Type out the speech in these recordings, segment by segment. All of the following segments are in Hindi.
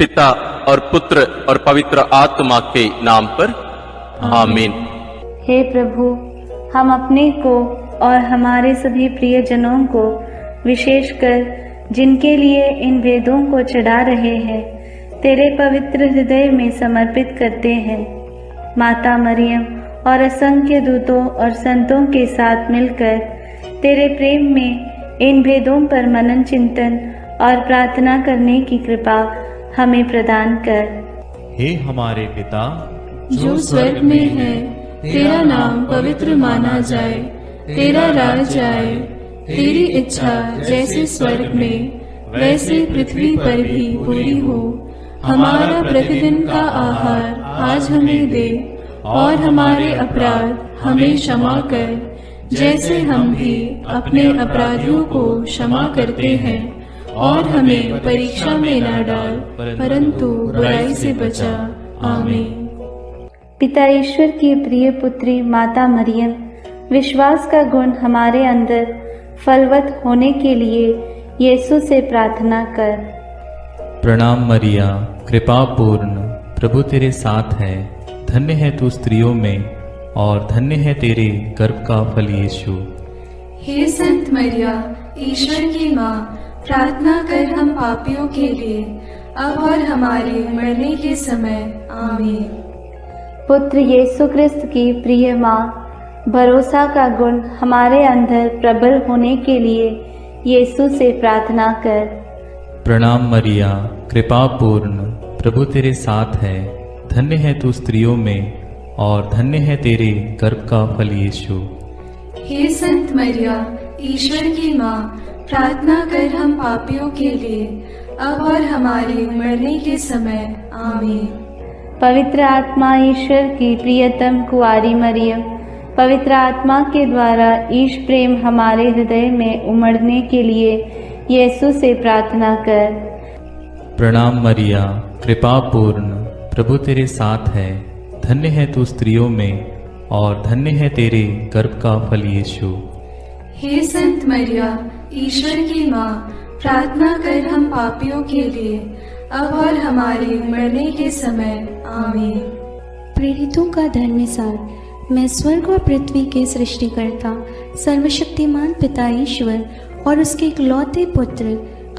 पिता और पुत्र और पवित्र आत्मा के नाम पर आमीन। हे प्रभु, हम अपने को और हमारे सभी प्रियजनों को, विशेषकर जिनके लिए इन वेदों को चढ़ा रहे हैं, तेरे पवित्र हृदय में समर्पित करते हैं। माता मरियम और असंख्य दूतों और संतों के साथ मिलकर तेरे प्रेम में इन भेदों पर मनन चिंतन और प्रार्थना करने की कृपा हमें प्रदान कर। हे हमारे पिता जो स्वर्ग में है, तेरा नाम पवित्र माना जाए, तेरा राज आए, तेरी इच्छा जैसे स्वर्ग में वैसे पृथ्वी पर भी पूरी हो। हमारा प्रतिदिन का आहार आज हमें दे, और हमारे अपराध हमें क्षमा कर, जैसे हम भी अपने अपराधियों को क्षमा करते हैं, और हमें परीक्षा में न डाल, परंतु बुराई से बचा। आमीन। पिता ईश्वर की प्रिय पुत्री माता मरियम, विश्वास का गुण हमारे अंदर फलवत होने के लिए यीशु से प्रार्थना कर। प्रणाम मरिया, कृपा पूर्ण, प्रभु तेरे साथ है। धन्य है तू स्त्रियों में, और धन्य है तेरे गर्भ का फल यीशु। हे संत मरिया, ईश्वर की माँ, प्रार्थना कर हम पापियों के लिए, अब और हमारे मरने के समय। आमीन। पुत्र यीशु क्रिस्त की प्रिय माँ, भरोसा का गुण हमारे अंदर प्रबल होने के लिए यीशु से प्रार्थना कर। प्रणाम मरिया, कृपा पूर्ण, प्रभु तेरे साथ है। धन्य है तू स्त्रियों में, और धन्य है तेरे गर्भ का फल यीशु। हे संत मरिया, ईश्वर की माँ, प्रार्थना कर हम पापियों के लिए, अब और हमारे मरने के समय। आमीन। पवित्र आत्मा ईश्वर की प्रियतम कुआरी मरियम, पवित्र आत्मा के द्वारा ईश प्रेम हमारे हृदय में उमड़ने के लिए यीशु से प्रार्थना कर। प्रणाम मरिया, कृपा पूर्ण, प्रभु तेरे साथ है। धन्य है तू स्त्रियों में, और धन्य है तेरे गर्भ का फल यीशु। हे संत मरिया, ईश्वर की माँ, प्रार्थना कर हम पापियों के लिए, अब और हमारे मरने के समय। आमीन। प्रेरितों का धर्मसार। मैं स्वर्ग और पृथ्वी के सृष्टिकर्ता सर्वशक्तिमान पिता ईश्वर और उसके इकलौते पुत्र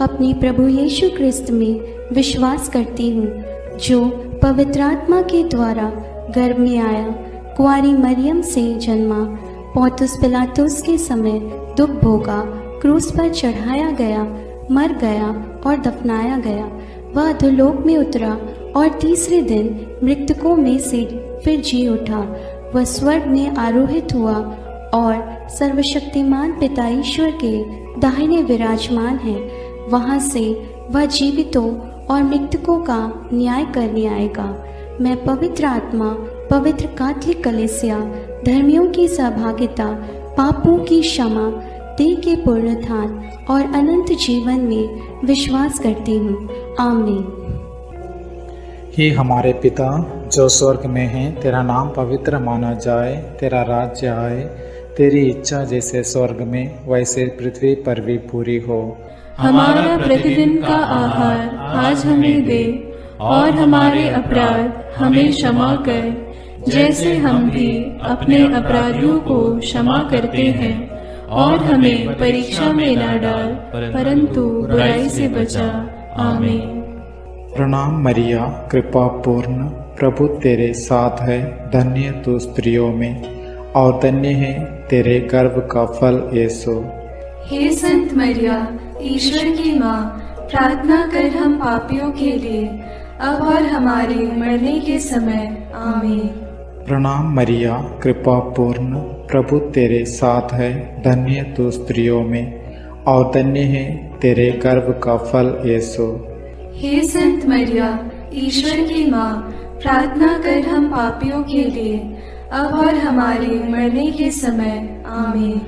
अपने प्रभु यीशु क्रिस्त में विश्वास करती हूँ, जो पवित्र आत्मा के द्वारा गर्भ में आया, कुंवारी मरियम से जन्मा, पौंतुस पिलातुस के समय दुख भोगा, क्रूस पर चढ़ाया गया, मर गया और दफनाया गया। वह अधोलोक में उतरा और तीसरे दिन मृतकों में से फिर जी उठा। वह स्वर्ग में आरोहित हुआ और सर्वशक्तिमान पिता ईश्वर के दाहिने विराजमान है। वहाँ से वह जीवितों और मृतकों का न्याय करने आएगा। मैं पवित्र आत्मा, पवित्र कैथोलिक कलीसिया, धर्मियों की सहभागिता, पापों की क्षमा, देह के पुनरुत्थान और अनंत जीवन में विश्वास करती हूँ। आमीन। हे हमारे पिता जो स्वर्ग में है, तेरा नाम पवित्र माना जाए, तेरा राज्य आए, तेरी इच्छा जैसे स्वर्ग में वैसे पृथ्वी पर भी पूरी हो। हमारा प्रतिदिन का आहार आज हमें दे, और हमारे अपराध हमें क्षमा कर, जैसे हम भी अपने अपराधियों को क्षमा करते हैं, और हमें परीक्षा में न डाल, परंतु बुराई से बचा। आमीन। प्रणाम मरिया, कृपा पूर्ण, प्रभु तेरे साथ है। धन्य तू स्त्रियों में, और धन्य है तेरे गर्भ का फल यीशु। हे संत मरिया, ईश्वर की माँ, प्रार्थना कर हम पापियों के लिए, अब और हमारे मरने के समय। आमीन। प्रणाम मरिया, कृपा पूर्ण, प्रभु तेरे साथ है। धन्य तू स्त्रियों में, और धन्य है तेरे गर्भ का फल यीशु। हे संत मरिया, ईश्वर की माँ, प्रार्थना कर हम पापियों के लिए, अब और हमारे मरने के समय। आमीन।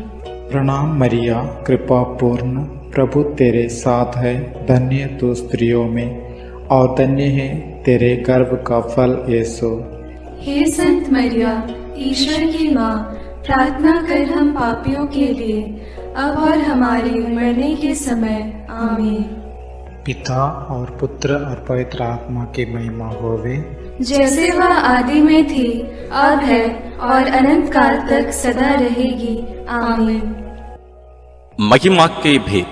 प्रणाम मरिया, कृपा पूर्ण, प्रभु तेरे साथ है। धन्य तू स्त्रियों में, और धन्य है तेरे गर्भ का फल यीशु। हे संत मरिया, ईश्वर की माँ, प्रार्थना कर हम पापियों के लिए, अब और हमारे मरने के समय। आमीन। पिता और पुत्र और पवित्र आत्मा की महिमा होवे, जैसे वह आदि में थी, अब है और अनंत काल तक सदा रहेगी। आमीन। महिमा के भेद।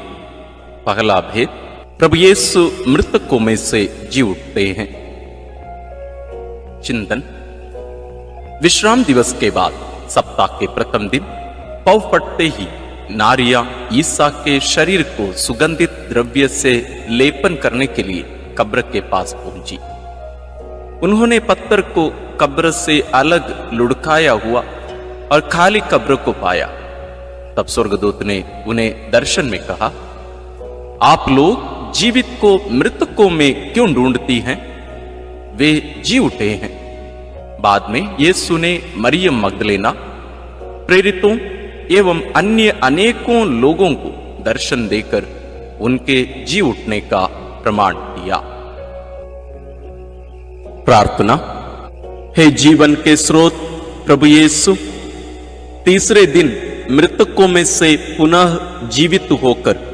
पहला भेद, प्रभु यीशु मृतकों में से जी उठते हैं। चिंतन। विश्राम दिवस के बाद सप्ताह के प्रथम दिन पौ फटते ही नारियां ईसा के शरीर को सुगंधित द्रव्य से लेपन करने के लिए कब्र के पास पहुंची। उन्होंने पत्थर को कब्र से अलग लुढ़काया हुआ और खाली कब्र को पाया। तब स्वर्गदूत ने उन्हें दर्शन में कहा, आप लोग जीवित को मृतकों में क्यों ढूंढती हैं? वे जी उठे हैं। बाद में यीशु ने मरियम मगदलेना, प्रेरितों एवं अन्य अनेकों लोगों को दर्शन देकर उनके जी उठने का प्रमाण दिया। प्रार्थना। हे जीवन के स्रोत प्रभु यीशु, तीसरे दिन मृतकों में से पुनः जीवित होकर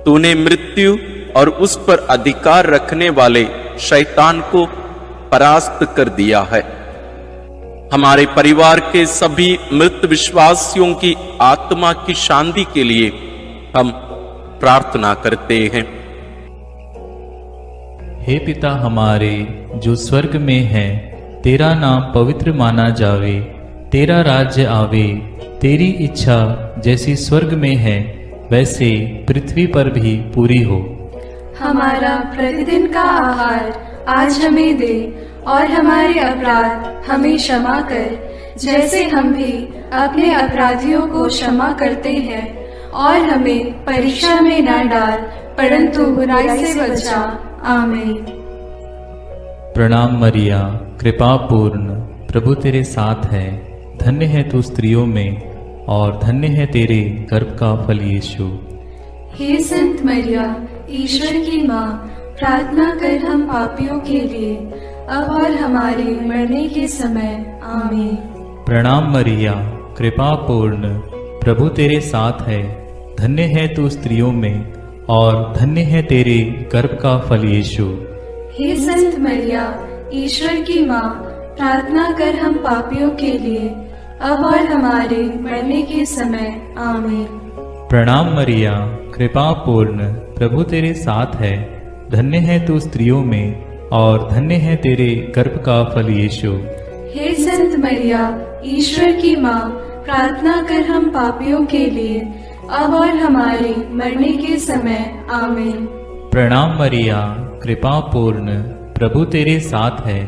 तूने मृत्यु और उस पर अधिकार रखने वाले शैतान को परास्त कर दिया है। हमारे परिवार के सभी मृत विश्वासियों की आत्मा की शांति के लिए हम प्रार्थना करते हैं। हे पिता हमारे जो स्वर्ग में है, तेरा नाम पवित्र माना जावे, तेरा राज्य आवे, तेरी इच्छा जैसी स्वर्ग में है वैसे पृथ्वी पर भी पूरी हो। हमारा प्रतिदिन का आहार आज हमें दे और हमारे अपराध हमें क्षमा कर, जैसे हम भी अपने अपराधियों को क्षमा करते हैं, और हमें परीक्षा में न डाल परंतु बुराई से बचा। आमीन। प्रणाम मरिया, कृपा पूर्ण, प्रभु तेरे साथ है। धन्य है तू स्त्रियों में और धन्य है तेरे गर्भ का फल यीशु। हे संत मरिया, ईश्वर की माँ, प्रार्थना कर हम पापियों के लिए, अब और हमारे मरने के समय। आमीन। प्रणाम मरिया, कृपा पूर्ण, प्रभु तेरे साथ है। धन्य है तू स्त्रियों में और धन्य है तेरे गर्भ का फल यीशु। हे संत मरिया, ईश्वर की माँ, प्रार्थना कर हम पापियों के लिए, अब और हमारे मरने के समय। आमीन। प्रणाम मरिया, कृपा पूर्ण, प्रभु तेरे साथ है। धन्य है तू स्त्रियों में और धन्य है तेरे गर्भ का फल यीशु। हे संत मरिया, ईश्वर की माँ, प्रार्थना कर हम पापियों के लिए, अब और हमारे मरने के समय। आमीन। प्रणाम मरिया, कृपा पूर्ण, प्रभु तेरे साथ है।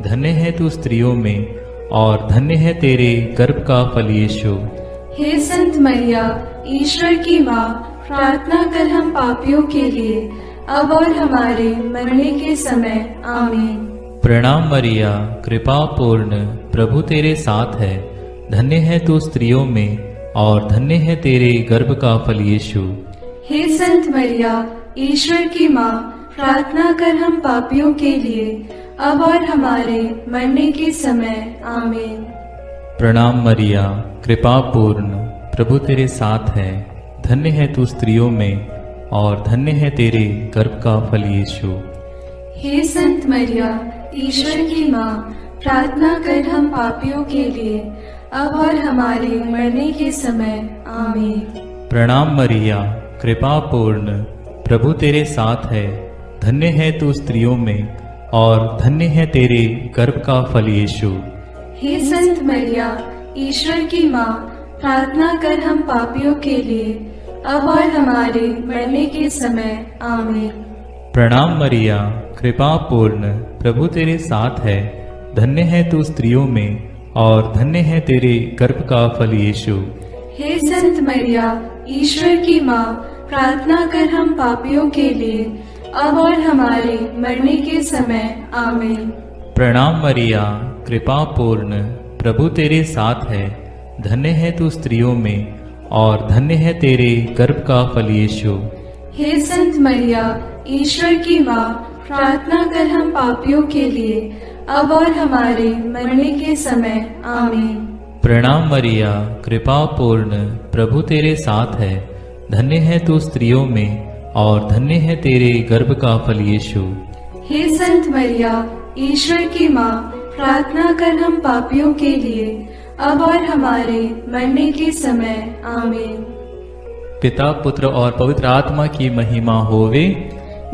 धन्य है तू स्त्रियों में और धन्य है तेरे गर्भ का फल यीशु। हे संत मरिया, ईश्वर की माँ, प्रार्थना कर हम पापियों के लिए, अब और हमारे मरने के समय। आमीन। प्रणाम मरिया, कृपा पूर्ण, प्रभु तेरे साथ है। धन्य है तू स्त्रियों में और धन्य है तेरे गर्भ का फल यीशु। हे संत मरिया, ईश्वर की माँ, प्रार्थना कर हम पापियों के लिए, अब और हमारे मरने के समय। आमीन। प्रणाम मरिया, कृपा पूर्ण, प्रभु तेरे साथ है। धन्य है तू स्त्रियों में और धन्य है तेरे गर्भ का फल यीशु। हे संत मरिया, ईश्वर की माँ, प्रार्थना कर हम पापियों के लिए, अब और हमारे मरने के समय। आमीन। प्रणाम मरिया, कृपा पूर्ण, प्रभु तेरे साथ है। धन्य है तू स्त्रियों में और धन्य है तेरे गर्भ का फल यीशु। हे संत मरिया, ईश्वर की माँ, प्रार्थना कर हम पापियों के लिए, अब और हमारे मरने के समय। आमीन। प्रणाम मरिया, कृपा पूर्ण, प्रभु तेरे साथ है। धन्य है तू स्त्रियों में और धन्य है तेरे गर्भ का फल यीशु। हे संत मरिया, ईश्वर की माँ, प्रार्थना कर हम पापियों के लिए, अब और हमारे मरने के समय। आमीन। प्रणाम मरिया, कृपा पूर्ण, प्रभु तेरे साथ है। धन्य है तू स्त्रियों में और धन्य है तेरे गर्भ का फल यीशु। हे संत मरिया, ईश्वर की माँ, प्रार्थना कर हम पापियों के लिए, अब और हमारे मरने के समय। आमीन। प्रणाम मरिया, कृपा पूर्ण, प्रभु तेरे साथ है। धन्य है तू स्त्रियों में और धन्य है तेरे गर्भ का फल यीशु। हे संत मरिया, ईश्वर की माँ, प्रार्थना कर हम पापियों के लिए, अब और हमारे मरने के समय। आमीन। पिता, पुत्र और पवित्र आत्मा की महिमा होवे,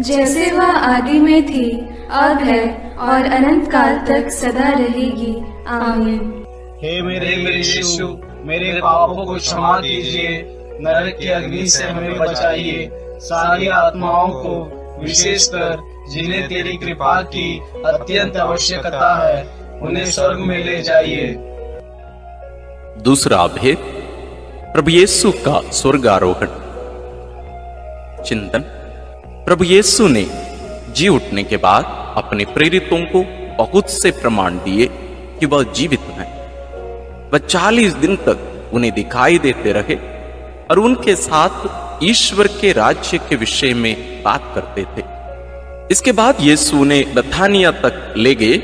जैसे वह आदि में थी, अब है और अनंत काल तक सदा रहेगी। आमीन। हे मेरे यीशु, मेरे पापों को क्षमा कीजिए, नरक की अग्नि से हमें बचाइए, सारी आत्माओं को, विशेषकर जिन्हें तेरी कृपा की अत्यंत आवश्यकता है, उन्हें स्वर्ग में ले जाइए। दूसरा भेद, प्रभु यीशु का स्वर्गारोहण। चिंतन। प्रभु यीशु ने जी उठने के बाद अपने प्रेरितों को बहुत से प्रमाण दिए कि वह जीवित हैं। वह 40 दिन तक उन्हें दिखाई देते रहे और उनके साथ ईश्वर के राज्य के विषय में बात करते थे। इसके बाद यीशु उन्हें बथानिया तक ले गए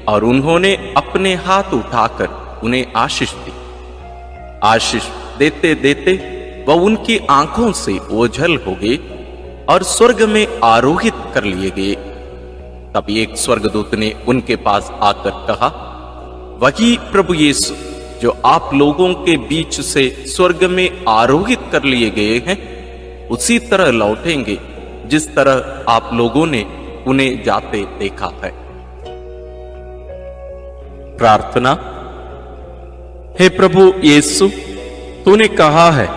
और उन्होंने अपने हाथ उठाकर उन्हें आशीष दी। आशीष देते देते वह उनकी आंखों से ओझल हो गए और स्वर्ग में आरोहित कर लिए गए। तब एक स्वर्गदूत ने उनके पास आकर कहा, वही प्रभु यीशु जो आप लोगों के बीच से स्वर्ग में आरोहित कर लिए गए हैं, उसी तरह लौटेंगे जिस तरह आप लोगों ने उन्हें जाते देखा है। प्रार्थना। हे प्रभु यीशु, तूने कहा है,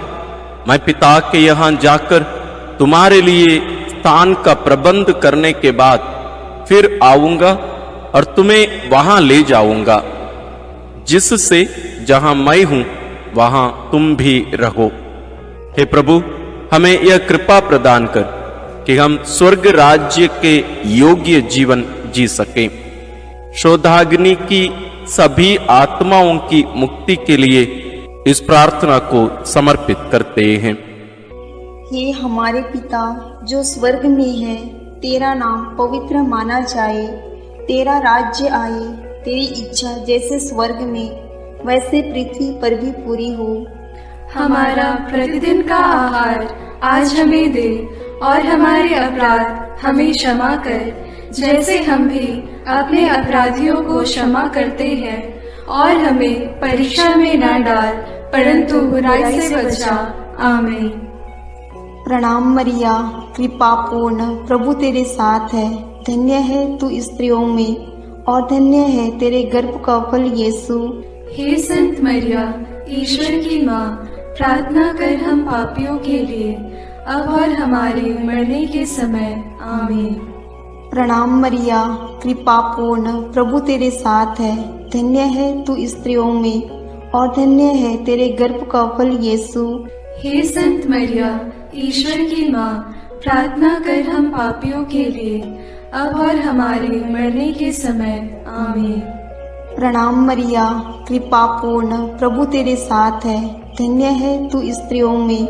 मैं पिता के यहां जाकर तुम्हारे लिए स्थान का प्रबंध करने के बाद फिर आऊंगा और तुम्हें वहां ले जाऊंगा, जिससे जहां मैं हूं वहां तुम भी रहो। हे प्रभु, हमें यह कृपा प्रदान कर कि हम स्वर्ग राज्य के योग्य जीवन जी सकें। शोधाग्नि की सभी आत्माओं की मुक्ति के लिए इस प्रार्थना को समर्पित करते हैं। हे हमारे पिता जो स्वर्ग में है, तेरा नाम पवित्र माना जाए, तेरा राज्य आए, तेरी इच्छा जैसे स्वर्ग में वैसे पृथ्वी पर भी पूरी हो। हमारा प्रतिदिन का आहार आज हमें दे और हमारे अपराध हमें क्षमा कर, जैसे हम भी अपने अपराधियों को क्षमा करते हैं, और हमें परीक्षा में न डाल, परंतु बुराई से बचा। आमीन। प्रणाम मरिया, कृपा पूर्ण, प्रभु तेरे साथ है, धन्य है तू स्त्रियों में और धन्य है तेरे गर्भ का फल यीशु। हे संत मरिया, ईश्वर की माँ, प्रार्थना कर हम पापियों के लिए, अब और हमारे मरने के समय। आमीन। प्रणाम मरिया, कृपा पूर्ण, प्रभु तेरे साथ है, धन्य है तू स्त्रियों में और धन्य है तेरे गर्भ का फल यीशु। हे संत मरिया, ईश्वर की माँ, प्रार्थना कर हम पापियों के लिए, अब और हमारे मरने के समय। आमीन। प्रणाम मरिया, कृपा पूर्ण, प्रभु तेरे साथ है, धन्य है तू स्त्रियों में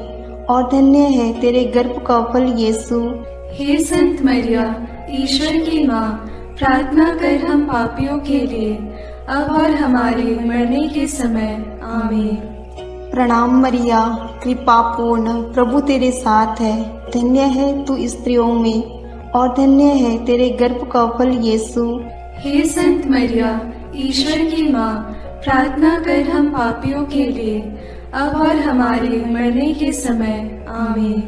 और धन्य है तेरे गर्भ का फल यीशु। हे संत मरिया, ईश्वर की माँ, प्रार्थना कर हम पापियों के लिए, अब और हमारे मरने के समय। आमीन। प्रणाम मरिया, कृपा पूर्ण, प्रभु तेरे साथ है, धन्य है तू स्त्रियों में और धन्य है तेरे गर्भ का फल यीशु। हे संत मरिया, ईश्वर की माँ, प्रार्थना कर हम पापियों के लिए, अब और हमारे मरने के समय। आमीन।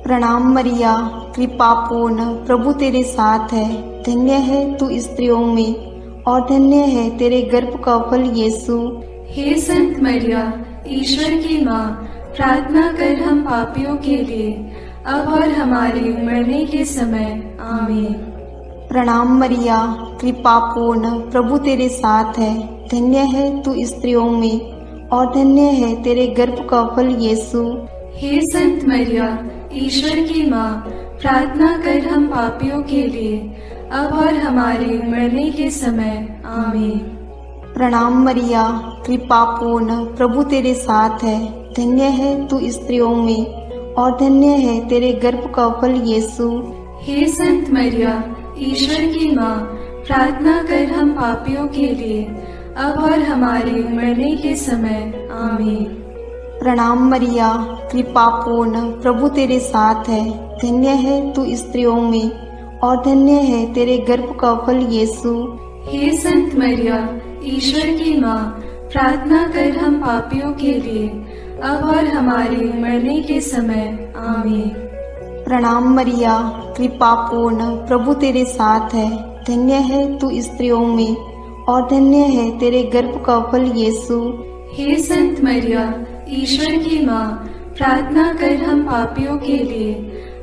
प्रणाम मरिया, कृपा पूर्ण, प्रभु तेरे साथ है, धन्य है तू स्त्रियों में और धन्य है तेरे गर्भ का फल यीशु। हे संत मरिया, ईश्वर की माँ, प्रार्थना कर हम पापियों के लिए, अब और हमारे मरने के समय। आमीन। प्रणाम मरिया, कृपा पूर्ण, प्रभु तेरे साथ है, धन्य है तू स्त्रियों में और धन्य है तेरे गर्भ का फल यीशु। हे संत मरिया, ईश्वर की माँ, प्रार्थना कर हम पापियों के लिए, अब और हमारे मरने के समय। आमीन। प्रणाम मरिया, कृपा पूर्ण, प्रभु तेरे साथ है, धन्य है तू स्त्रियों में और धन्य है तेरे गर्भ का फल यीशु। हे संत मरिया, ईश्वर की माँ, प्रार्थना कर हम पापियों के लिए, अब और हमारे मरने के समय। आमीन। प्रणाम मरिया, कृपा पूर्ण, प्रभु तेरे साथ है। धन्य है तू स्त्रियों में और धन्य है तेरे गर्भ का फल यीशु। हे संत मरिया, ईश्वर की माँ, प्रार्थना कर हम पापियों के लिए, अब और हमारे मरने के समय। आमीन। प्रणाम मरिया, कृपा पूर्ण, प्रभु तेरे साथ है। धन्य है तू स्त्रियों में और धन्य है तेरे गर्भ का फल यीशु। हे संत मरिया, ईश्वर की माँ, प्रार्थना कर हम पापियों के लिए,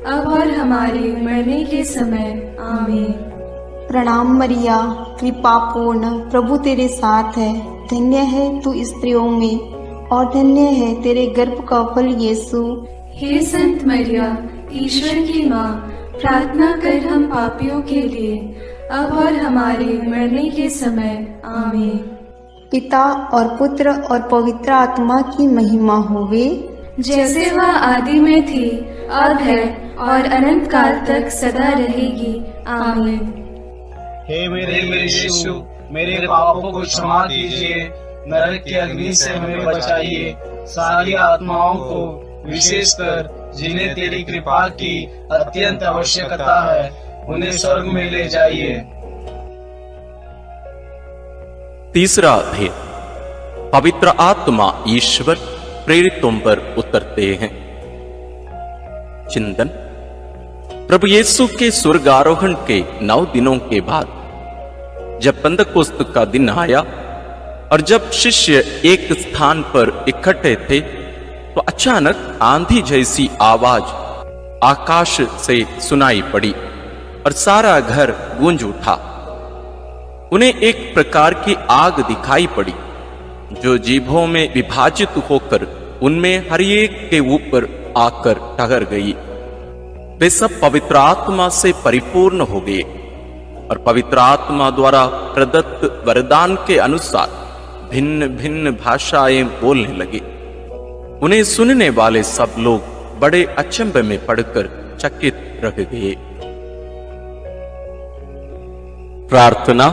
अब और हमारे मरने के समय। आमीन। प्रणाम मरिया, कृपा पूर्ण, प्रभु तेरे साथ है। धन्य है तू स्त्रियों में और धन्य है तेरे गर्भ का फल यीशु। हे संत मरिया, ईश्वर की माँ, प्रार्थना कर हम पापियों के लिए, अब और हमारे मरने के समय। आमीन। पिता और पुत्र और पवित्र आत्मा की महिमा होवे, जैसे वह आदि में थी, अब है और अनंत काल तक सदा रहेगी। आमीन। हे मेरे यीशु, मेरे पापों को क्षमा कीजिए, नरक की अग्नि से हमें बचाइए, सारी आत्माओं को, विशेषकर जिन्हें तेरी कृपा की अत्यंत आवश्यकता है, उन्हें स्वर्ग में ले जाइए। तीसरा भेद, पवित्र आत्मा ईश्वर प्रेरितों पर उतरते हैं। चिंतन। प्रभु यीशु के स्वर्गारोहण के 9 दिनों के बाद जब पेंतकोस्त का दिन आया और जब शिष्य एक स्थान पर इकट्ठे थे, तो अचानक आंधी जैसी आवाज आकाश से सुनाई पड़ी और सारा घर गूंज उठा। उन्हें एक प्रकार की आग दिखाई पड़ी जो जीभों में विभाजित होकर उनमें हर एक के ऊपर आकर ठहर गई। वे सब पवित्र आत्मा से परिपूर्ण हो गए और पवित्र आत्मा द्वारा प्रदत्त वरदान के अनुसार भिन्न भिन्न भाषाएं बोलने लगे। उन्हें सुनने वाले सब लोग बड़े अचंभे में पड़कर चकित रह गए। प्रार्थना।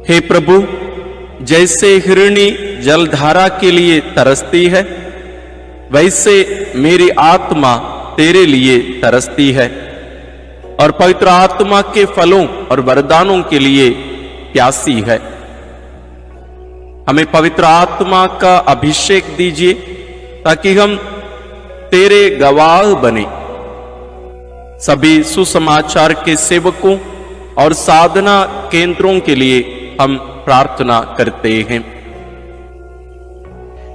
हे प्रभु, जैसे हिरणी जलधारा के लिए तरसती है, वैसे मेरी आत्मा तेरे लिए तरसती है और पवित्र आत्मा के फलों और वरदानों के लिए प्यासी है। हमें पवित्र आत्मा का अभिषेक दीजिए ताकि हम तेरे गवाह बने। सभी सुसमाचार के सेवकों और साधना केंद्रों के लिए हम प्रार्थना करते हैं।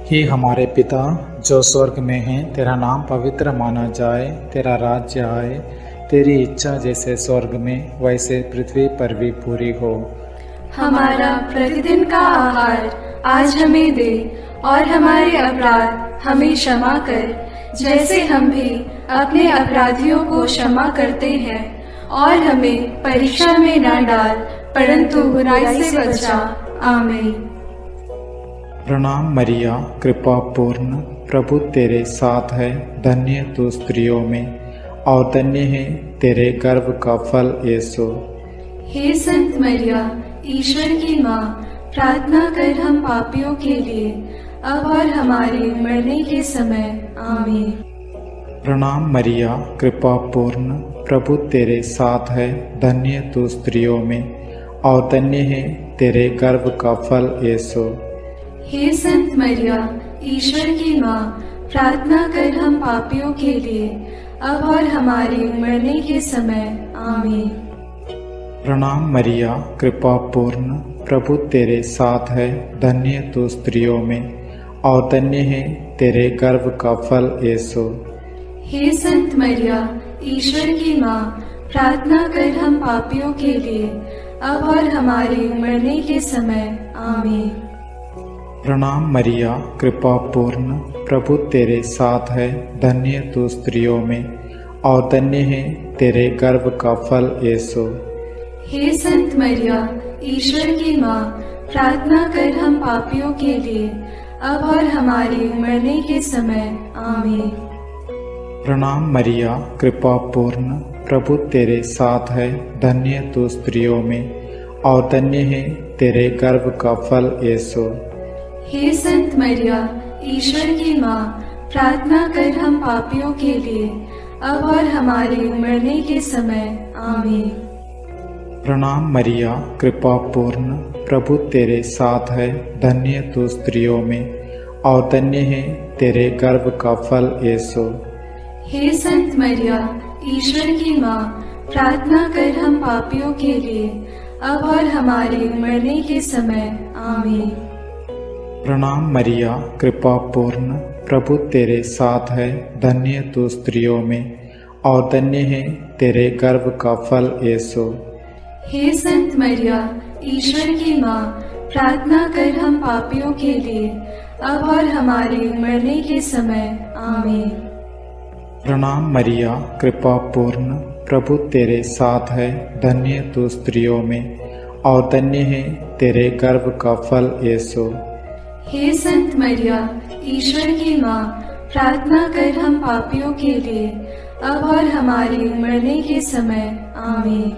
हे हमारे पिता जो स्वर्ग में है, तेरा नाम पवित्र माना जाए, तेरा राज्य आए, तेरी इच्छा जैसे स्वर्ग में वैसे पृथ्वी पर भी पूरी हो। हमारा प्रतिदिन का आहार आज हमें दे और हमारे अपराध हमें क्षमा कर, जैसे हम भी अपने अपराधियों को क्षमा करते हैं, और हमें परीक्षा में न डाल, परंतु बुराई से बचा। आमीन। प्रणाम मरिया, कृपा पूर्ण, प्रभु तेरे साथ है। धन्य तू स्त्रियों में और धन्य है तेरे गर्भ का फल यीशु। हे संत मरिया, ईश्वर की माँ, प्रार्थना कर हम पापियों के लिए, अब और हमारे मरने के समय। आमीन। प्रणाम मरिया, कृपा पूर्ण, प्रभु तेरे साथ है। धन्य तू स्त्रियों में और धन्य है तेरे गर्भ का फल यीशु। हे संत मरिया, ईश्वर की माँ, प्रार्थना कर हम पापियों के लिए, अब और हमारे मरने के समय। आमीन। प्रणाम मरिया, कृपा पूर्ण, प्रभु तेरे साथ है। धन्य तू स्त्रियों में और धन्य है तेरे गर्भ का फल यीशु। हे संत मरिया, ईश्वर की माँ, प्रार्थना कर हम पापियों के लिए, अब और हमारे मरने के समय। आमीन। प्रणाम मरिया, कृपा पूर्ण, प्रभु तेरे साथ है। धन्य तू स्त्रियों में और धन्य है तेरे गर्भ का फल यीशु। हे संत मरिया, ईश्वर की माँ, प्रार्थना कर हम पापियों के लिए, अब और हमारे मरने के समय। आमीन। प्रणाम मरिया, कृपा पूर्ण, प्रभु तेरे साथ है। धन्य तू स्त्रियों में और धन्य है तेरे गर्भ का फल यीशु। हे संत मरिया, ईश्वर की माँ, प्रार्थना कर हम पापियों के लिए, अब और हमारे मरने के समय। आमीन। प्रणाम मरिया, कृपा पूर्ण, प्रभु तेरे साथ है। धन्य तू स्त्रियों में और धन्य है तेरे गर्भ का फल यीशु। हे संत मरिया, ईश्वर की माँ, प्रार्थना कर हम पापियों के लिए, अब और हमारे मरने के समय। आमीन। प्रणाम मरिया, कृपा पूर्ण, प्रभु तेरे साथ है। धन्य तू स्त्रियों में और धन्य है तेरे गर्भ का फल यीशु। हे संत मरिया, ईश्वर की माँ, प्रार्थना कर हम पापियों के लिए, अब और हमारे मरने के समय। आमीन। प्रणाम मरिया, कृपा पूर्ण, प्रभु तेरे साथ है। धन्य तू स्त्रियों में और धन्य है तेरे गर्भ का फल यीशु। हे संत मरिया, ईश्वर की माँ, प्रार्थना कर हम पापियों के लिए, अब और हमारे मरने के समय। आमीन।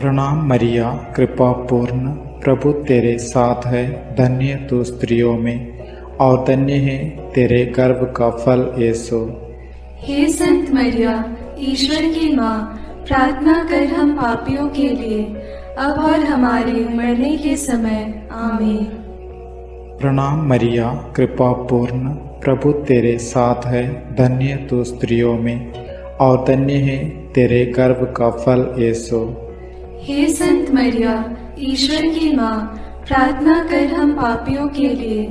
प्रणाम मरिया, कृपा पूर्ण, प्रभु तेरे साथ है। धन्य तू स्त्रियों में और धन्य है तेरे गर्भ का फल यीशु। हे संत मरिया, ईश्वर की माँ, प्रार्थना कर हम पापियों के लिए, अब और हमारे मरने के समय। आमीन। प्रणाम मरिया, कृपा पूर्ण, प्रभु तेरे साथ है। धन्य तू स्त्रियों में और धन्य है तेरे गर्भ का फल यीशु। हे संत मरिया, ईश्वर की माँ, प्रार्थना कर हम पापियों के लिए,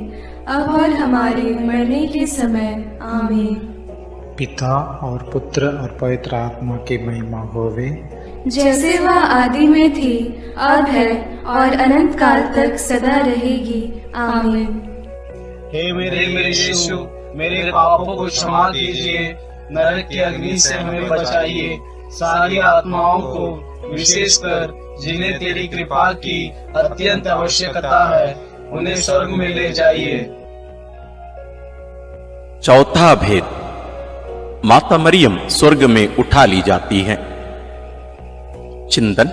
अब और हमारे मरने के समय। आमीन। पिता और पुत्र और पवित्र आत्मा की महिमा होवे, जैसे वह आदि में थी, अब है और अनंत काल तक सदा रहेगी। आमीन। हे मेरे यीशु, मेरे पापों को क्षमा कीजिए, नरक की अग्नि से हमें बचाइए, सारी आत्माओं को, विशेषकर जिन्हें तेरी कृपा की अत्यंत आवश्यकता है, उन्हें स्वर्ग में ले जाइए। चौथा भेद, माता मरियम स्वर्ग में उठा ली जाती है। चिंतन,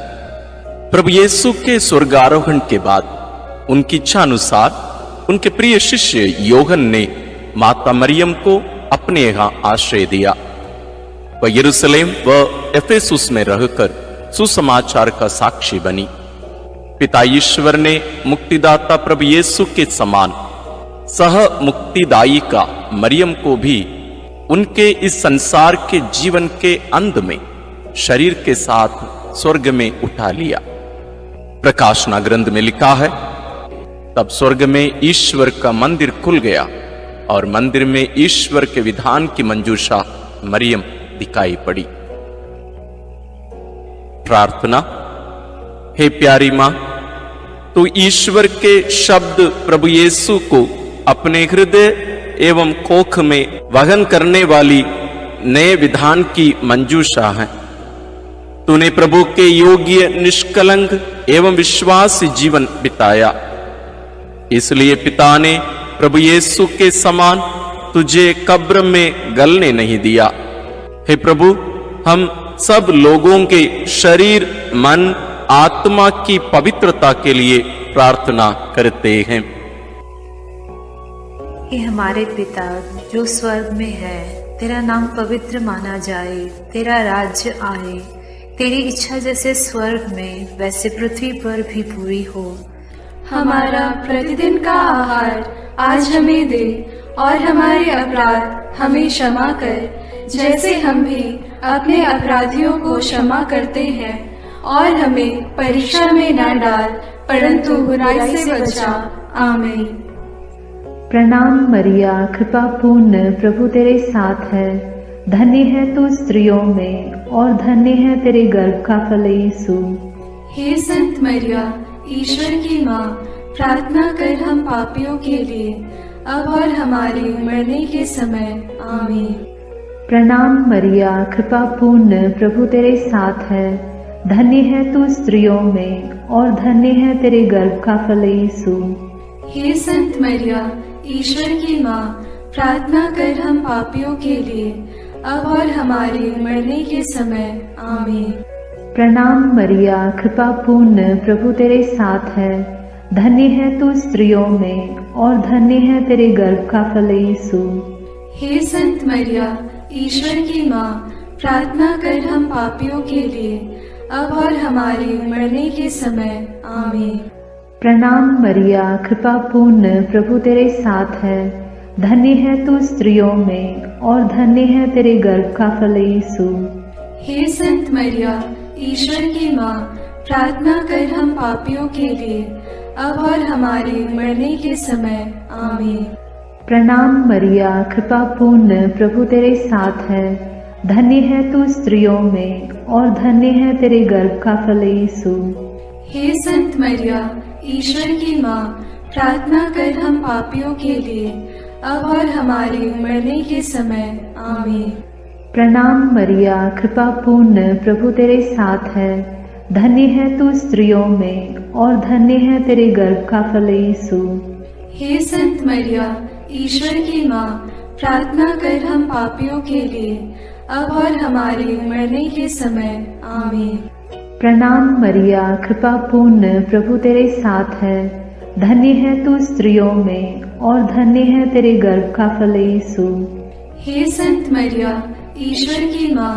प्रभु यीशु के स्वर्गारोहण के बाद उनकी इच्छा अनुसार उनके प्रिय शिष्य योहन ने माता मरियम को अपने यहाँ आश्रय दिया। वह यरूशलेम व एफेसुस में रहकर सुसमाचार का साक्षी बनी। पिता ईश्वर ने मुक्तिदाता प्रभु यीशु के समान सह मुक्तिदायी का मरियम को भी उनके इस संसार के जीवन के अंत में शरीर के साथ स्वर्ग में उठा लिया। प्रकाशना ग्रंथ में लिखा है, तब स्वर्ग में ईश्वर का मंदिर खुल गया और मंदिर में ईश्वर के विधान की मंजूषा मरियम दिखाई पड़ी। प्रार्थना। हे प्यारी मां, तू ईश्वर के शब्द प्रभु यीशु को अपने हृदय एवं कोख में वहन करने वाली नए विधान की मंजूषा है। तूने प्रभु के योग्य, निष्कलंक एवं विश्वास जीवन बिताया, इसलिए पिता ने प्रभु यीशु के समान तुझे कब्र में गलने नहीं दिया। हे प्रभु, हम सब लोगों के शरीर, मन, आत्मा की पवित्रता के लिए प्रार्थना करते हैं। हे हमारे पिता जो स्वर्ग में है, तेरा नाम पवित्र माना जाए, तेरा राज्य आए, तेरी इच्छा जैसे स्वर्ग में वैसे पृथ्वी पर भी पूरी हो। हमारा प्रतिदिन का आहार आज हमें दे, और हमारे अपराध हमें क्षमा कर, जैसे हम भी अपने अपराधियों को क्षमा करते हैं, और हमें परीक्षा में न डाल, परंतु बुराई से बचा। आमीन। प्रणाम मरिया, कृपा पूर्ण, प्रभु तेरे साथ है। धन्य है तू स्त्रियों में और धन्य है तेरे गर्भ का फल यीशु। हे संत मरिया, ईश्वर की माँ, प्रार्थना कर हम पापियों के लिए, अब और हमारे मरने के समय। आमीन। प्रणाम मरिया, कृपा पूर्ण, प्रभु तेरे साथ है। धन्य है तू स्त्रियों में और धन्य है तेरे गर्भ का फल यीशु। हे संत मरिया, ईश्वर की माँ, प्रार्थना कर हम पापियों के लिए, अब और हमारे मरने के समय। आमीन। प्रणाम मरिया, कृपा पूर्ण, प्रभु तेरे साथ है। धन्य है तू स्त्रियों में और धन्य है तेरे गर्भ का फल यीशु। हे संत मरिया, ईश्वर की माँ, प्रार्थना कर हम पापियों के लिए, अब और हमारे मरने के समय। आमीन। प्रणाम मरिया, कृपा पूर्ण, प्रभु तेरे साथ है। धन्य है तू स्त्रियों में और धन्य है तेरे गर्भ का फल यीशु। हे संत मरिया, ईश्वर की माँ, प्रार्थना कर हम पापियों के लिए, अब और हमारे मरने के समय। आमीन। प्रणाम मरिया, कृपा पूर्ण, प्रभु तेरे साथ है। धन्य है तू स्त्रियों में और धन्य है तेरे गर्भ का फल यीशु। हे संत मरिया, ईश्वर की माँ, प्रार्थना कर हम पापियों के लिए, अब और हमारे मरने के समय। आमीन। प्रणाम मरिया, कृपा पूर्ण, प्रभु तेरे साथ है। धन्य है तू स्त्रियों में और धन्य है तेरे गर्भ का फल यीशु। हे संत मरिया, ईश्वर की माँ, प्रार्थना कर हम पापियों के लिए, अब और हमारे मरने के समय। आमीन। प्रणाम मरिया, कृपा पूर्ण, प्रभु तेरे साथ है। धन्य है तू स्त्रियों में और धन्य है तेरे गर्भ का फल यीशु। हे संत मरिया, ईश्वर की माँ,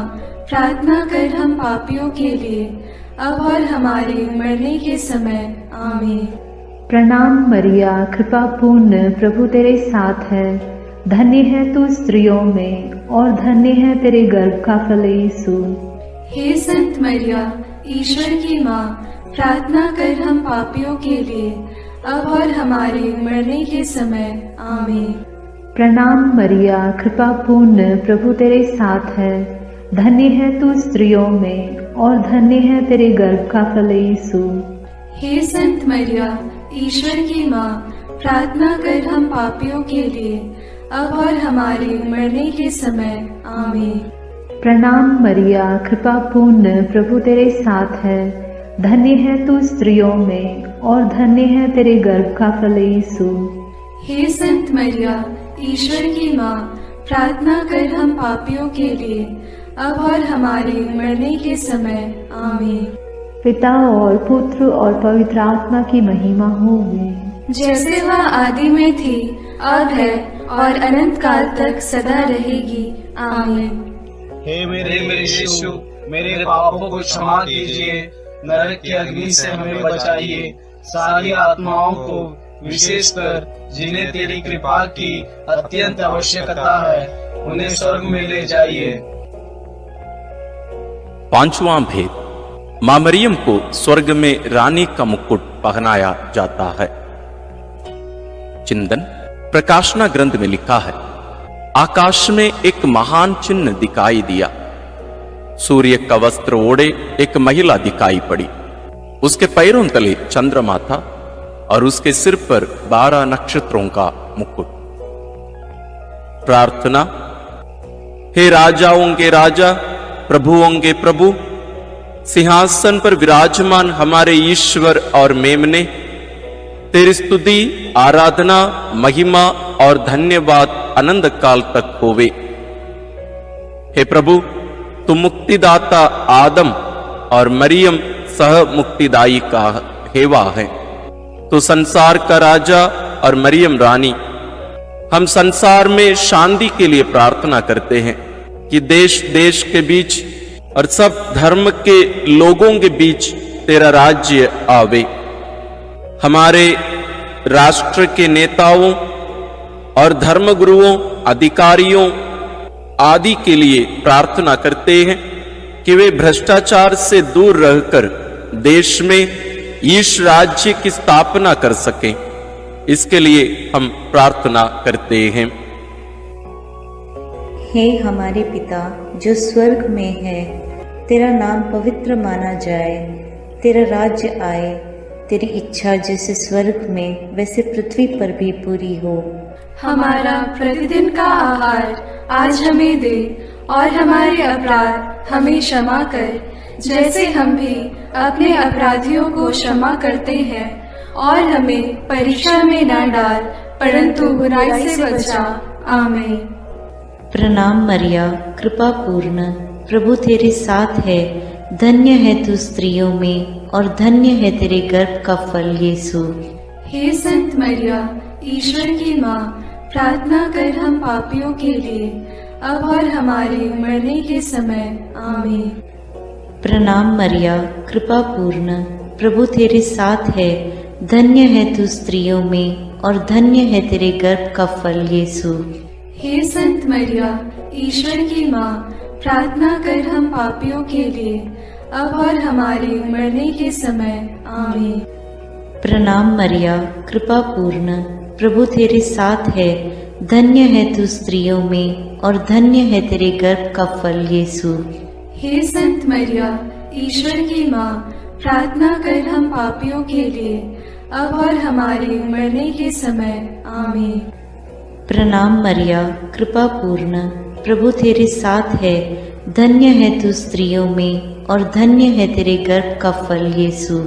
प्रार्थना कर हम पापियों के लिए, अब और हमारे मरने के समय। आमीन। प्रणाम मरिया, कृपा पूर्ण, प्रभु तेरे साथ है। धन्य है तू स्त्रियों में और धन्य है तेरे गर्भ का फल यीशु। हे संत मरिया, ईश्वर की माँ, प्रार्थना कर हम पापियों के लिए, अब और हमारे मरने के समय। आमीन। प्रणाम मरिया, कृपा पूर्ण, प्रभु तेरे साथ है। धन्य है तू स्त्रियों में और धन्य है तेरे गर्भ का फल यीशु। हे संत मरिया, ईश्वर की माँ, प्रार्थना कर हम पापियों के लिए, अब और हमारे मरने के समय। आमीन। प्रणाम मरिया, कृपा पूर्ण, प्रभु तेरे साथ है। धन्य है तू स्त्रियों में और धन्य है तेरे गर्भ का फल यीशु। हे संत मरिया, ईश्वर की माँ, प्रार्थना कर हम पापियों के लिए, अब और हमारे मरने के समय। आमीन। पिता और पुत्र और पवित्र आत्मा की महिमा होगी, जैसे वह आदि में थी, अब है और अनंत काल तक सदा रहेगी। आमीन। हे मेरे यीशु, मेरे पापों को क्षमा कीजिए, नरक की अग्नि से हमें बचाइए, सारी आत्माओं को, विशेषकर जिन्हें तेरी कृपा की अत्यंत आवश्यकता है, उन्हें स्वर्ग में ले जाइए। पांचवां भेद, मां मरियम को स्वर्ग में रानी का मुकुट पहनाया जाता है। चिंतन प्रकाशना ग्रंथ में लिखा है, आकाश में एक महान चिन्ह दिखाई दिया। सूर्य का वस्त्र ओढ़े एक महिला दिखाई पड़ी। उसके पैरों तले चंद्रमा था और उसके सिर पर 12 नक्षत्रों का मुकुट। प्रार्थना। हे राजाओं के राजा, प्रभुओं के प्रभु, सिंहासन पर विराजमान हमारे ईश्वर और मेमने, तेरी स्तुति, आराधना, महिमा और धन्यवाद अनंत काल तक होवे। हे प्रभु, तुम मुक्तिदाता आदम और मरियम सह मुक्तिदायी का हेवा है। तो संसार का राजा और मरियम रानी, हम संसार में शांति के लिए प्रार्थना करते हैं कि देश देश के बीच और सब धर्म के लोगों के बीच तेरा राज्य आवे। हमारे राष्ट्र के नेताओं और धर्मगुरुओं, अधिकारियों आदि के लिए प्रार्थना करते हैं कि वे भ्रष्टाचार से दूर रहकर देश में ईश राज्य की स्थापना कर सकें। इसके लिए हम प्रार्थना करते हैं। हे हमारे पिता जो स्वर्ग में है, तेरा नाम पवित्र माना जाए, तेरा राज्य आए, तेरी इच्छा जैसे स्वर्ग में वैसे पृथ्वी पर भी पूरी हो। हमारा प्रतिदिन का आहार आज हमें दे, और हमारे अपराध हमें क्षमा कर, जैसे हम भी अपने अपराधियों को क्षमा करते हैं, और हमें परीक्षा में न डाल, परंतु बुराई से बचा। आमीन। प्रणाम मरिया, कृपा पूर्ण, प्रभु तेरे साथ है। धन्य है तू स्त्रियों में और धन्य है तेरे गर्भ का फल यीशु। हे संत मरिया, ईश्वर की माँ, प्रार्थना कर हम पापियों के लिए, अब और हमारे मरने के समय। आमीन। प्रणाम मरिया, कृपा पूर्ण, प्रभु तेरे साथ है, धन्य है तू स्त्रियों में और धन्य है तेरे गर्भ का फल यीशु। हे संत मरिया, ईश्वर की माँ, प्रार्थना कर हम पापियों के लिए, अब और हमारे मरने के समय। आमीन। प्रणाम मरिया, कृपा पूर्ण, प्रभु तेरे साथ है, धन्य है तू स्त्रियों में और धन्य है तेरे गर्भ का फल यीशु। हे संत मरिया, ईश्वर की माँ, प्रार्थना कर हम पापियों के लिए, अब और हमारे मरने के समय। आमीन। प्रणाम मरिया, कृपा पूर्ण, प्रभु तेरे साथ है, धन्य है तू स्त्रियों में और धन्य है तेरे गर्भ का फल यीशु।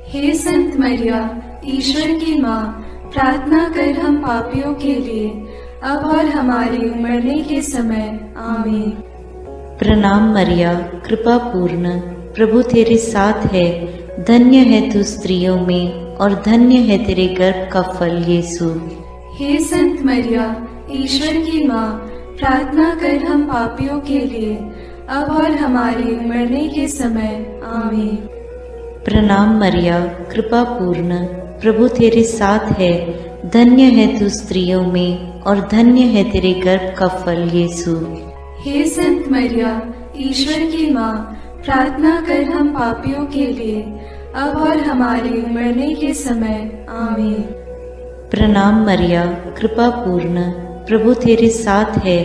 हे संत मरिया, ईश्वर की माँ, प्रार्थना कर हम पापियों के लिए, अब और हमारे मरने के समय। आमीन। प्रणाम मरिया, कृपा पूर्ण, प्रभु तेरे साथ है, धन्य है तू स्त्रियों में और धन्य है तेरे गर्भ का फल यीशु। हे संत मरिया, ईश्वर की माँ, प्रार्थना कर हम पापियों के लिए, अब और हमारे मरने के समय। आमीन। प्रणाम मरिया, कृपा पूर्ण, प्रभु तेरे साथ है, धन्य है तू स्त्रियों में और धन्य है तेरे गर्भ का फल यीशु। हे संत मरिया, ईश्वर की माँ, प्रार्थना कर हम पापियों के लिए, अब और हमारे मरने के समय। आमीन। प्रणाम मरिया, कृपा पूर्ण, प्रभु तेरे साथ है,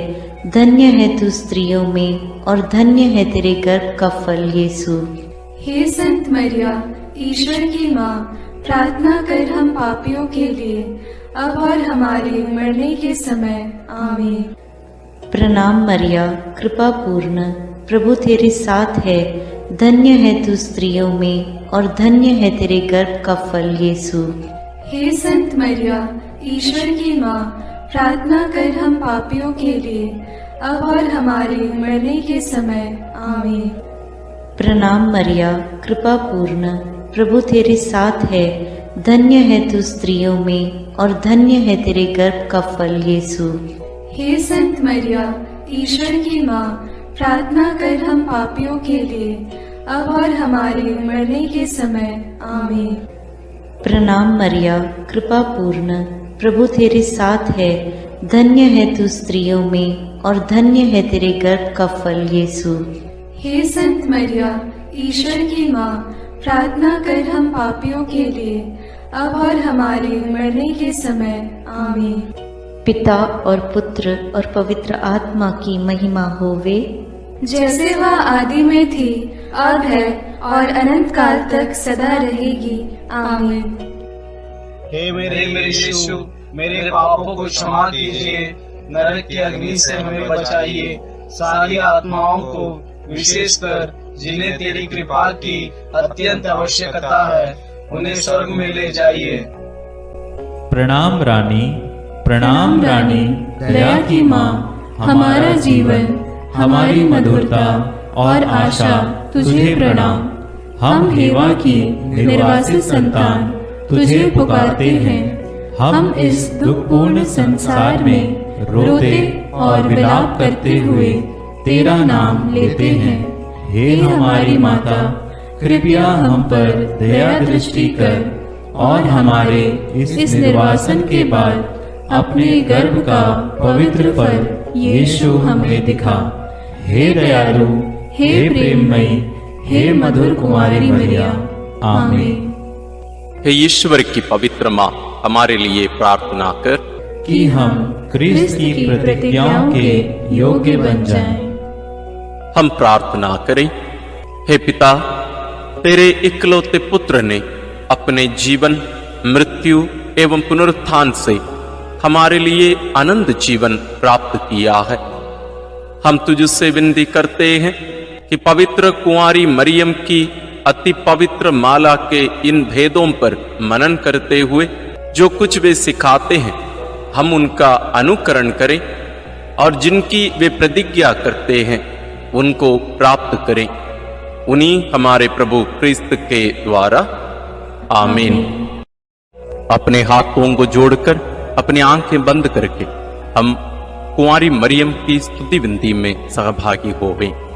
धन्य है तू स्त्रियों में और धन्य है तेरे गर्भ का फल यीशु। हे संत मरिया, ईश्वर की माँ, प्रार्थना कर हम पापियों के लिए, अब और हमारे मरने के समय। आमीन। प्रणाम मरिया, कृपा पूर्ण, प्रभु तेरे साथ है, धन्य है तू स्त्रियों में और धन्य है तेरे गर्भ का फल यीशु। हे संत मरिया, ईश्वर की माँ, प्रार्थना कर हम पापियों के लिए, अब और हमारे मरने के समय। आमीन। प्रणाम मरिया, कृपा पूर्ण, प्रभु तेरे साथ है, धन्य है तू स्त्रियों में और धन्य है तेरे गर्भ का फल यीशु। हे संत मरिया, ईश्वर की माँ, प्रार्थना कर हम पापियों के लिए, अब और हमारे मरने के समय। आमीन। प्रणाम मरिया, कृपा पूर्ण, प्रभु तेरे साथ है, धन्य है तू स्त्रियों में और धन्य है तेरे गर्भ का फल यीशु। हे संत मरिया, ईश्वर की माँ, प्रार्थना कर हम पापियों के लिए, अब और हमारे मरने के समय। आमीन। पिता और पुत्र और पवित्र आत्मा की महिमा होवे, जैसे वह आदि में थी, अब है और अनंत काल तक सदा रहेगी। आमीन। हे मेरे यीशु, मेरे पापों को क्षमा कीजिए, नरक की अग्नि से हमें बचाइए, सारी आत्माओं को, विशेषकर जिन्हें तेरी कृपा की अत्यंत आवश्यकता है, उन्हें स्वर्ग में ले जाइए। प्रणाम रानी, प्रणाम रानी, दया की माँ, हमारा जीवन, हमारी मधुरता और आशा तुझे प्रणाम। हम हेवा की निर्वासित संतान तुझे पुकारते हैं। हम इस दुखपूर्ण संसार में रोते और विलाप करते हुए तेरा नाम लेते हैं। हे हमारी माता, कृपया हम पर दया दृष्टि कर और हमारे इस निर्वासन के बाद अपने गर्भ का पवित्र फल यीशु हमें दिखा। हे दयालु, हे प्रेममयी, हे मधुर कुमारी मरिया। आमीन। हे ईश्वर की पवित्र माँ, हमारे लिए प्रार्थना कर कि हम क्रिस्त की प्रतिज्ञाओं के योग्य बन जाएं। हम प्रार्थना करें। हे पिता, तेरे इकलौते पुत्र ने अपने जीवन, मृत्यु एवं पुनरुत्थान से हमारे लिए अनंत जीवन प्राप्त किया है। हम तुझसे विनती करते हैं कि पवित्र कुंवारी मरियम की अति पवित्र माला के इन भेदों पर मनन करते हुए जो कुछ वे सिखाते हैं, हम उनका अनुकरण करें और जिनकी वे प्रतिज्ञा करते हैं उनको प्राप्त करें। उन्हीं हमारे प्रभु क्रिस्त के द्वारा। आमीन। अपने हाथों को जोड़कर अपनी आंखें बंद करके हम कुंवारी मरियम की स्तुति विनती में सहभागी होवें।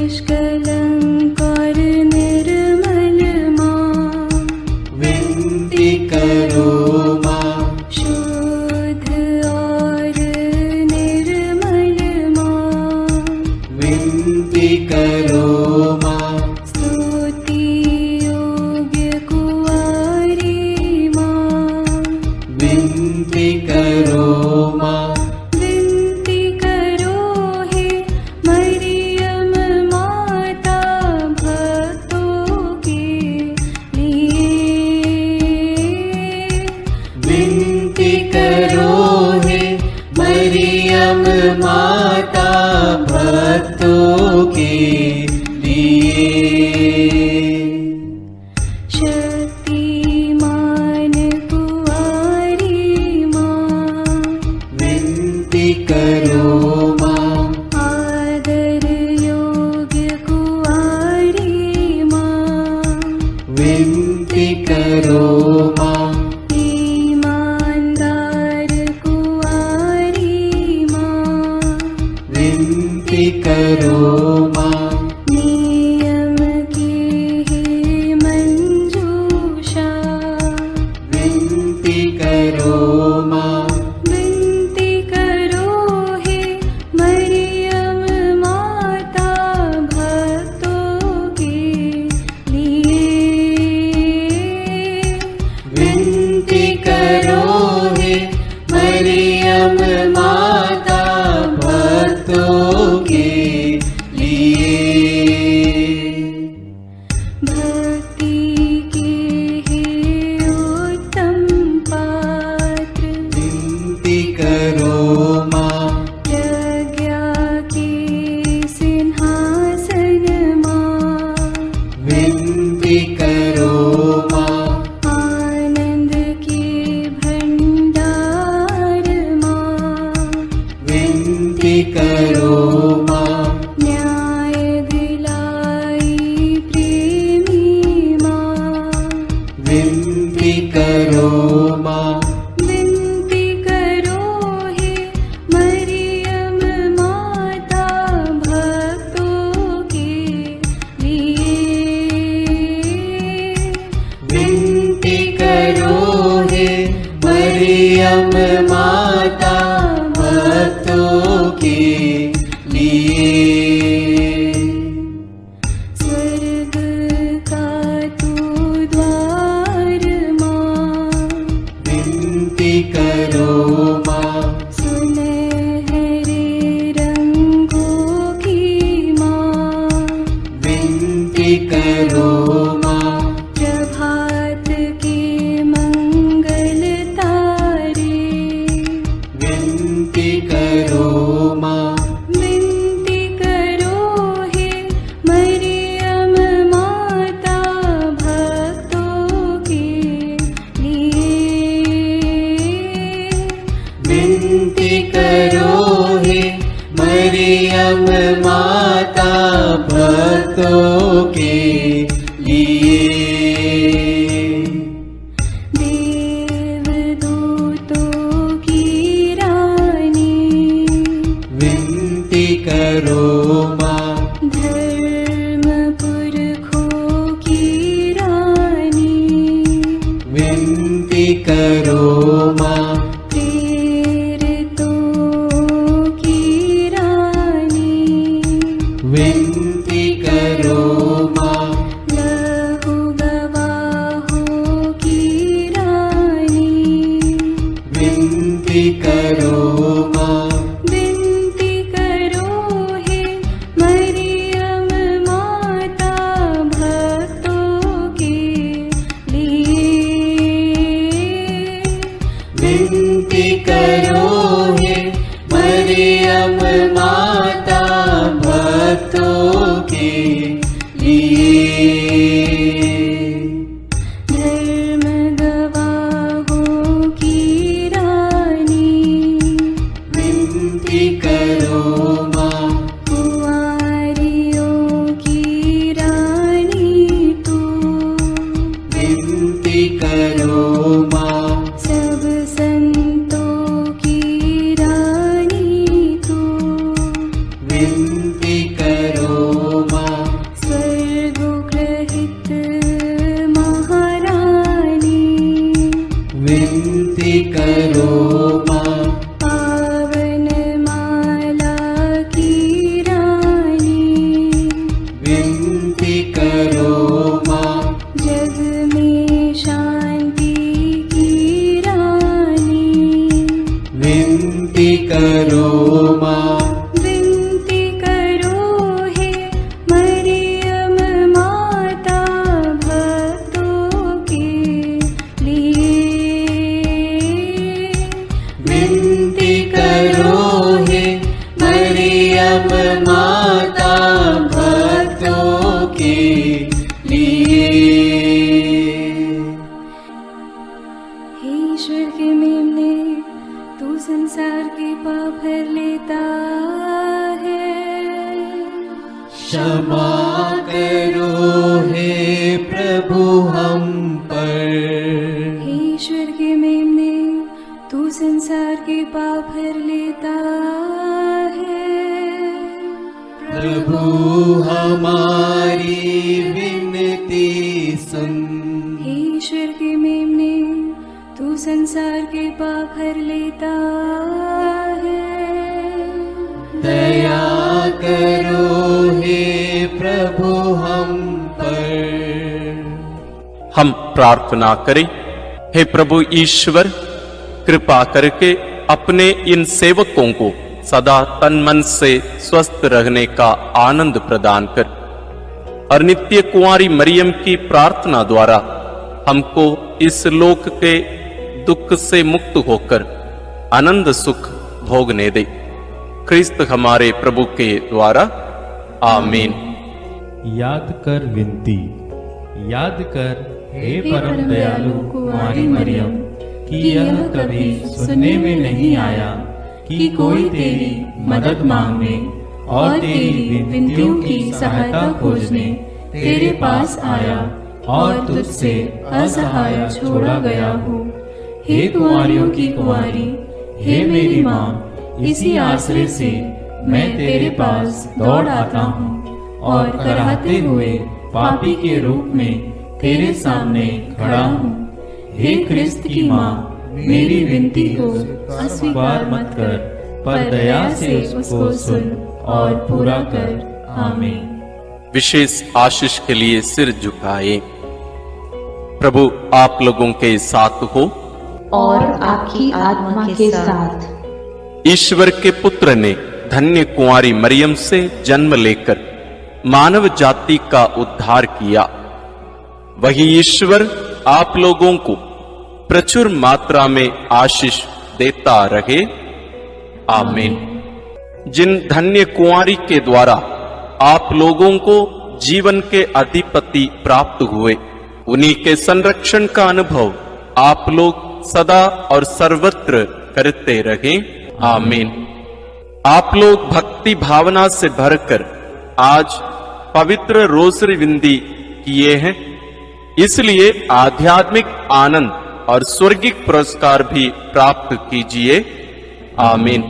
निष्कलंक और निर्मल करो माँ। स्तुति योग्य कुंवारी माँ, विनती करो माँ। विनती करो हे मरियम माता भक्तों के लिए। विनती करो हे मरियम माता भक्तों के लिए। शक्तिमान कुंवारी माँ, विनती करो माँ। आदर योग्य कुंवारी माँ, विनती करो माँ। ईमानदार कुंवारी माँ, विनती करो माँ। नियम की हे मंजूषा, विनती करो माँ। विनती करो हे मरियम माता भक्तों के लिए। विनती करो हे मरियम माता भक्तों के लिए। भक्ति के हे उत्तम पात्र, विनती करो माँ। प्रज्ञा के सिंहासन माँ, विनती करो माँ। आनंद के भंडार माँ, विनती करो माँ। न्याय दिलाई प्रेमी माँ, विनती करो माँ। विनती करो हे मरियम माता भक्तों के लिए। विनती करो हे मरियम माता भक्तों के लिए। स्वर्ग का तू द्वार माँ, विनती करो माँ। सुनहरे रंगों की माँ, विनती करो माँ। प्रभात के मंगल तारे, विनती करो माँ। विनती करो हे मरियम माता भक्तों के लिए। विनती करो हे मरियम माता भक्तों के लिए। देवदूतों की रानी, विनती करो माँ। धर्म पुरखों की रानी, विनती करो माँ। प्रेरितों की रानी, विनती करो माँ। लहू गवाहों की रानी, विनती करो माँ। विनती करो हे मरियम माता भक्तों के लिए। विनती करो हे मरियम माता भक्तों के लिए। धर्म गवाहों की रानी, विनती करो माँ। कुंवारियों की रानी तू, विनती करो माँ। सब संतों की रानी तू, विनती करो माँ। स्वर्गोग्रहित महारानी, विनती करो माँ। पावन माला की रानी, माता भक्तों के लिए। हे ईश्वर के मेमने, तू संसार के पाप भर लेता है। क्षमा करो हे प्रभु हम पर। हे ईश्वर के मेमने, तू संसार के पाप भर लेता है। प्रभु हमारी विनती सुन। हे ईश्वर के मेमने, तू संसार के पाप भर लेता है। दया करो हे प्रभु हम पर। हम प्रार्थना करें। हे प्रभु ईश्वर, कृपा करके अपने इन सेवकों को सदा तन मन से स्वस्थ रहने का आनंद प्रदान कर और नित्य कुंवारी मरियम की प्रार्थना द्वारा हमको इस लोक के दुख से मुक्त होकर आनंद सुख भोगने दे। क्रिस्त हमारे प्रभु के द्वारा आमीन। याद कर विनती। याद कर हे परम दयालु कुंवारी मरियम कि यह कभी सुनने में नहीं आया कि कोई तेरी मदद मांगने और तेरी विनतियों की सहायता खोजने तेरे पास आया और तुझसे असहाय छोड़ा गया हूँ। हे कुंवारियों की कुंवारी, हे मेरी माँ, इसी आश्रय से मैं तेरे पास दौड़ आता हूँ और कराहते हुए पापी के रूप में तेरे सामने खड़ा हूँ। हे क्रिस्त की माँ, मेरी विनती को अस्वीकार मत कर, पर दया से उसको सुन और पूरा कर। आमीन। विशेष आशीष के लिए सिर झुकाए। प्रभु आप लोगों के साथ हो और आपकी आत्मा के साथ। ईश्वर के पुत्र ने धन्य कुंवारी मरियम से जन्म लेकर मानव जाति का उद्धार किया। वही ईश्वर आप लोगों को प्रचुर मात्रा में आशीष देता रहे। आमीन। जिन धन्य कुंवारी के द्वारा आप लोगों को जीवन के अधिपति प्राप्त हुए, उन्हीं के संरक्षण का अनुभव आप लोग सदा और सर्वत्र करते रहे। आमीन। आप लोग भक्ति भावना से भरकर आज पवित्र रोसरी विंदी किए हैं, इसलिए आध्यात्मिक आनंद और स्वर्गिक पुरस्कार भी प्राप्त कीजिए। आमीन।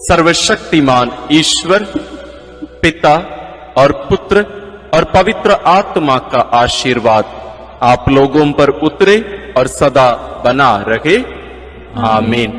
सर्वशक्तिमान ईश्वर पिता और पुत्र और पवित्र आत्मा का आशीर्वाद आप लोगों पर उतरे और सदा बना रहे। आमीन।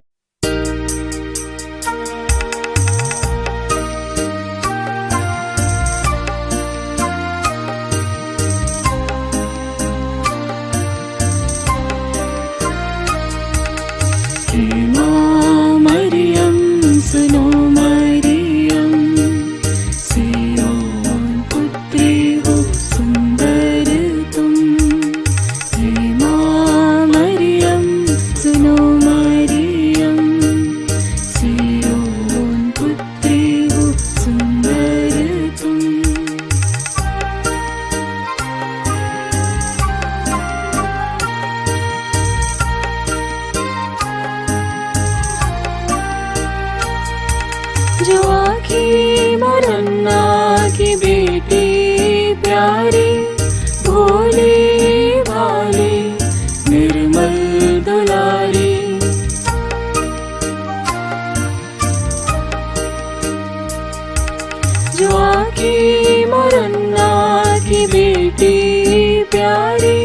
सुनो मरियम, सियोन पुत्री हो सुंदर तुम। हे माँ मरियम, सुनो मरियम, सियोन पुत्री हो सुंदर तुम। जो आखी मरन्ना की बेटी प्यारी, भोली भाली निर्मल दुलारी। जो आखी मरन्ना की बेटी प्यारी,